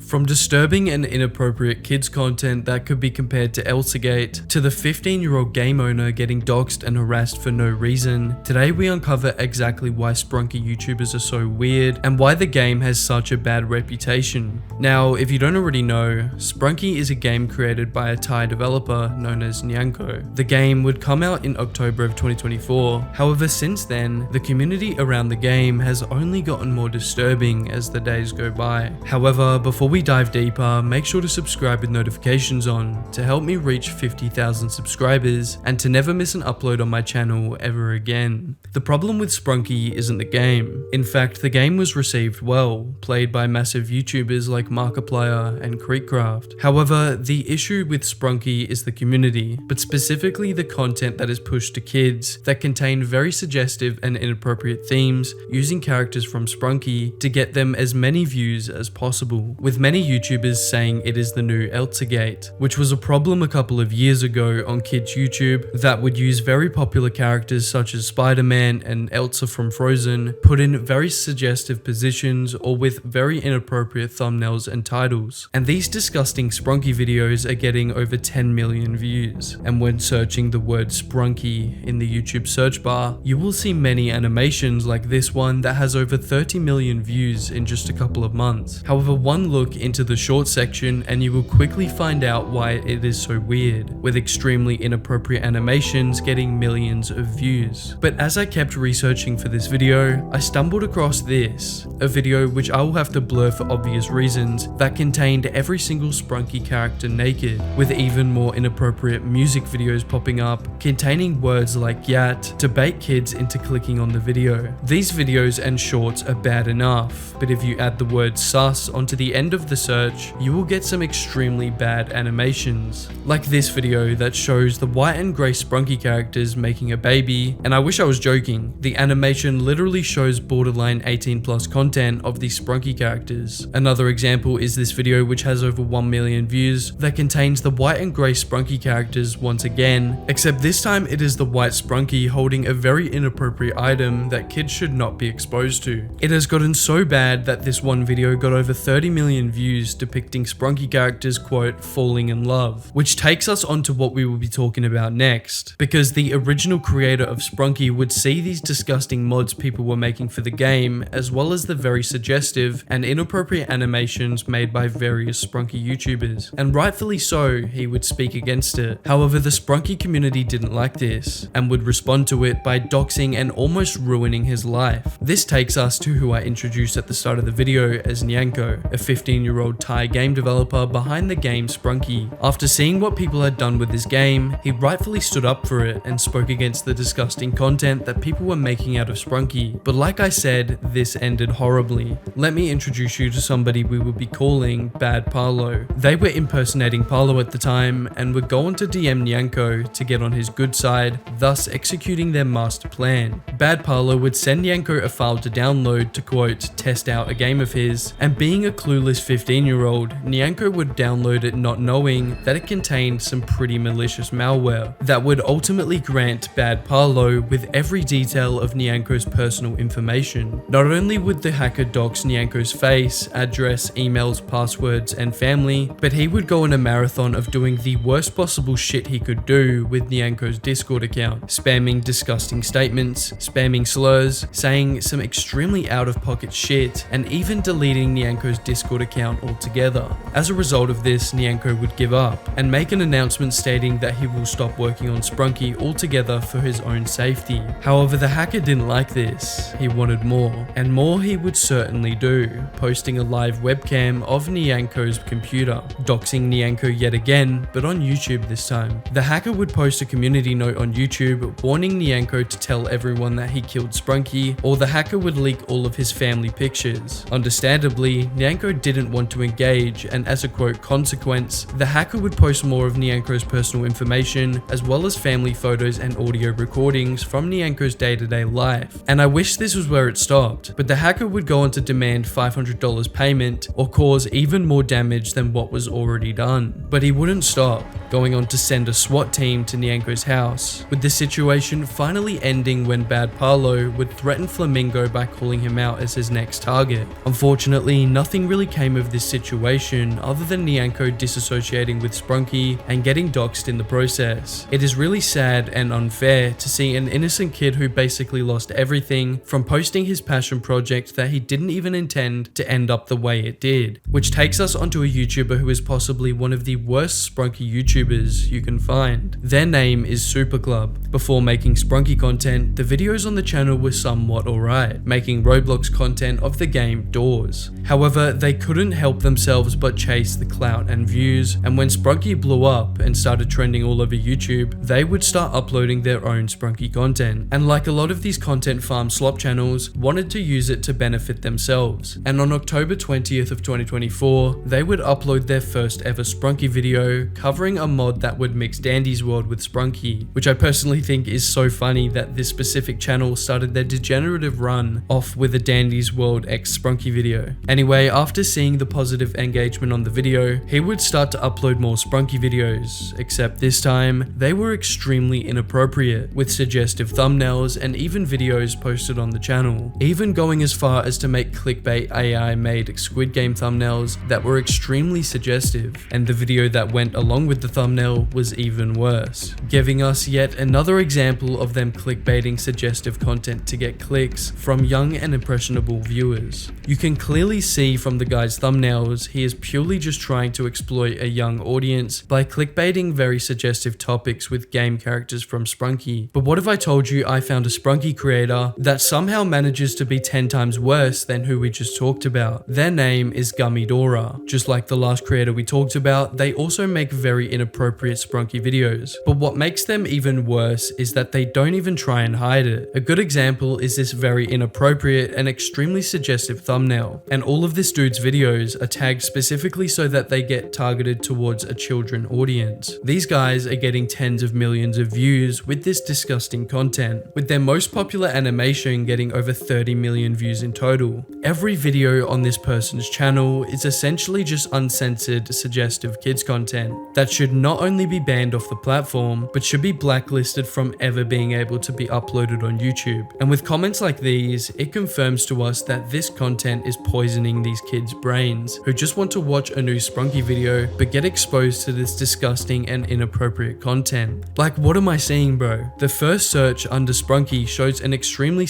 From disturbing and inappropriate kids content that could be compared to elsagate, to the 15-year-old game owner getting doxxed and harassed for no reason, today we uncover exactly why Sprunki YouTubers are so weird and why the game has such a bad reputation. Now, if you don't already know, Sprunki is a game created by a Thai developer known as Nyanko. The game would come out in October of 2024, however since then, the community around the game has only gotten more disturbing as the days go by. However, before we dive deeper, make sure to subscribe with notifications on to help me reach 50,000 subscribers and to never miss an upload on my channel ever again. The problem with Sprunki isn't the game. In fact, the game was received well, played by massive YouTubers like Markiplier and Creekcraft. However, the issue with Sprunki is the community, but specifically the content that is pushed to kids that contain very suggestive and inappropriate themes using characters from Sprunki to get them as many views as possible, with many YouTubers saying it is the new elsagate, which was a problem a couple of years ago on kids YouTube that would use very popular characters such as Spider-Man and Elsa from Frozen, put in very suggestive positions or with very inappropriate thumbnails and titles. And these disgusting Sprunki videos are getting over 10 million views. And when searching the word Sprunki in the YouTube search bar, you will see many animations like this one that has over 30 million views in just a couple of months. However, one look into the short section and you will quickly find out why it is so weird, with extremely inappropriate animations getting millions of views. But as I kept researching for this video, I stumbled across this, a video which I will have to blur for obvious reasons, that contained every single Sprunki character naked, with even more inappropriate music videos popping up, containing words like yat to bait kids into clicking on the video. These videos and shorts are bad enough, but if you add the word sus onto the end of the search, you will get some extremely bad animations. Like this video that shows the white and grey Sprunki characters making a baby, and I wish I was joking, the animation literally shows borderline 18+ content of these Sprunki characters. Another example is this video which has over 1 million views that contains the white and grey Sprunki characters once again, except this time it is the white Sprunki holding a very inappropriate item that kids should not be exposed to. It has gotten so bad that this one video got over 30 million views depicting Sprunki characters, quote, falling in love, which takes us on to what we will be talking about next, because the original creator of Sprunki would see these disgusting mods people were making for the game, as well as the very suggestive and inappropriate animations made by various Sprunki YouTubers, and rightfully so, he would speak against it. However, the Sprunki community didn't like this, and would respond to it by doxing and almost ruining his life. This takes us to who I introduced at the start of the video as Nyanko, a 15-year-old Thai game developer behind the game Sprunki. After seeing what people had done with this game, he rightfully stood up for it and spoke against the disgusting content that people were making out of Sprunki. But like I said, this ended horribly. Let me introduce you to somebody we would be calling Bad Parlo. They were impersonating Parlo at the time and would go on to DM Nyanko to get on his good side, thus executing their master plan. Bad Parlo would send Nyanko a file to download to, quote, test out a game of his, and being a clueless 15-year-old, Nyanko would download it not knowing that it contained some pretty malicious malware that would ultimately grant Bad Parlo with every detail of Nyanko's personal information. Not only would the hacker dox Nyanko's face, address, emails, passwords, and family, but he would go on a marathon of doing the worst possible shit he could do with Nyanko's Discord account, spamming disgusting statements, spamming slurs, saying some extremely out-of-pocket shit, and even deleting Nyanko's Discord account altogether. As a result of this, Nyanko would give up and make an announcement stating that he will stop working on Sprunki altogether for his own safety. However, the hacker didn't like this. He wanted more, and more he would certainly do, posting a live webcam of Nyanko's computer, doxing Nyanko yet again, but on YouTube this time. The hacker would post a community note on YouTube warning Nyanko to tell everyone that he killed Sprunki, or the hacker would leak all of his family pictures. Understandably, Nyanko didn't want to engage, and as a quote consequence, the hacker would post more of Nyanko's personal information, as well as family photos and audio recordings from Nyanko's day-to-day life. And I wish this was where it stopped, but the hacker would go on to demand $500 payment, or cause even more damage than what was already done. But he wouldn't stop. going on to send a SWAT team to Nyanko's house, with the situation finally ending when Bad Paolo would threaten Flamingo by calling him out as his next target. Unfortunately, nothing really came of this situation other than Nyanko disassociating with Sprunki and getting doxxed in the process. It is really sad and unfair to see an innocent kid who basically lost everything from posting his passion project that he didn't even intend to end up the way it did. Which takes us onto a YouTuber who is possibly one of the worst Sprunki YouTubers you can find. Their name is Superclub. Before making Sprunki content, the videos on the channel were somewhat alright, making Roblox content of the game Doors. However, they couldn't help themselves but chase the clout and views, and when Sprunki blew up and started trending all over YouTube, they would start uploading their own Sprunki content. And like a lot of these content farm slop channels, wanted to use it to benefit themselves. And on October 20th of 2024, they would upload their first ever Sprunki video covering a mod that would mix Dandy's World with Sprunki, which I personally think is so funny that this specific channel started their degenerative run off with a Dandy's World x Sprunki video. Anyway, after seeing the positive engagement on the video, he would start to upload more Sprunki videos, except this time, they were extremely inappropriate, with suggestive thumbnails and even videos posted on the channel, even going as far as to make clickbait AI made Squid Game thumbnails that were extremely suggestive, and the video that went along with the thumbnail was even worse, giving us yet another example of them clickbaiting suggestive content to get clicks from young and impressionable viewers. You can clearly see from the guy's thumbnails he is purely just trying to exploit a young audience by clickbaiting very suggestive topics with game characters from Sprunki. But what if I told you I found a Sprunki creator that somehow manages to be 10 times worse than who we just talked about? Their name is Gummidora. Just like the last creator we talked about, they also make very inappropriate Sprunki videos. But what makes them even worse is that they don't even try and hide it. A good example is this very inappropriate and extremely suggestive thumbnail. And all of this dude's videos are tagged specifically so that they get targeted towards a children audience. These guys are getting tens of millions of views with this disgusting content, with their most popular animation getting over 30 million views in total. Every video on this person's channel is essentially just uncensored, suggestive kids content that should not only be banned off the platform, but should be blacklisted from ever being able to be uploaded on YouTube. And with comments like these, it confirms to us that this content is poisoning these kids' brains, who just want to watch a new Sprunki video, but get exposed to this disgusting and inappropriate content. Like, what am I seeing, bro? The first search under Sprunki shows an extremely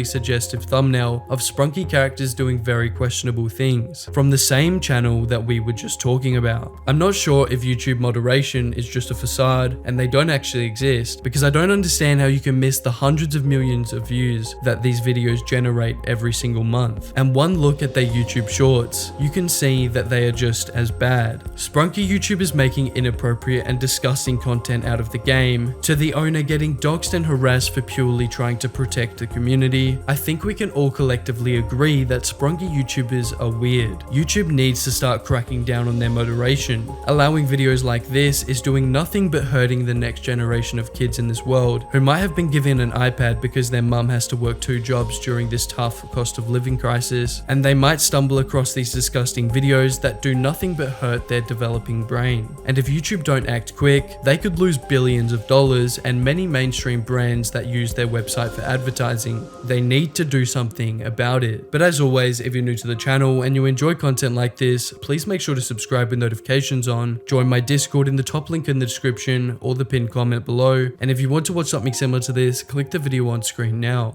suggestive thumbnail of Sprunki characters doing very questionable things from the same channel that we were just talking about. I'm not sure if YouTube moderation is just a facade and they don't actually exist, because I don't understand how you can miss the hundreds of millions of views that these videos generate every single month. And one look at their YouTube shorts, you can see that they are just as bad. Sprunki YouTubers making inappropriate and disgusting content out of the game, to the owner getting doxxed and harassed for purely trying to protect the community. I think we can all collectively agree that Sprunki YouTubers are weird. YouTube needs to start cracking down on their moderation. Allowing videos like this is doing nothing but hurting the next generation of kids in this world who might have been given an iPad because their mum has to work 2 jobs during this tough cost of living crisis, and they might stumble across these disgusting videos that do nothing but hurt their developing brain. And if YouTube don't act quick, they could lose billions of dollars, and many mainstream brands that use their website for advertising, they need to do something about it. But as always, if you're new to the channel and you enjoy content like this, please make sure to subscribe with notifications on, join my Discord in the top link in the description or the pinned comment below, and if you want to watch something similar to this, click the video on screen now.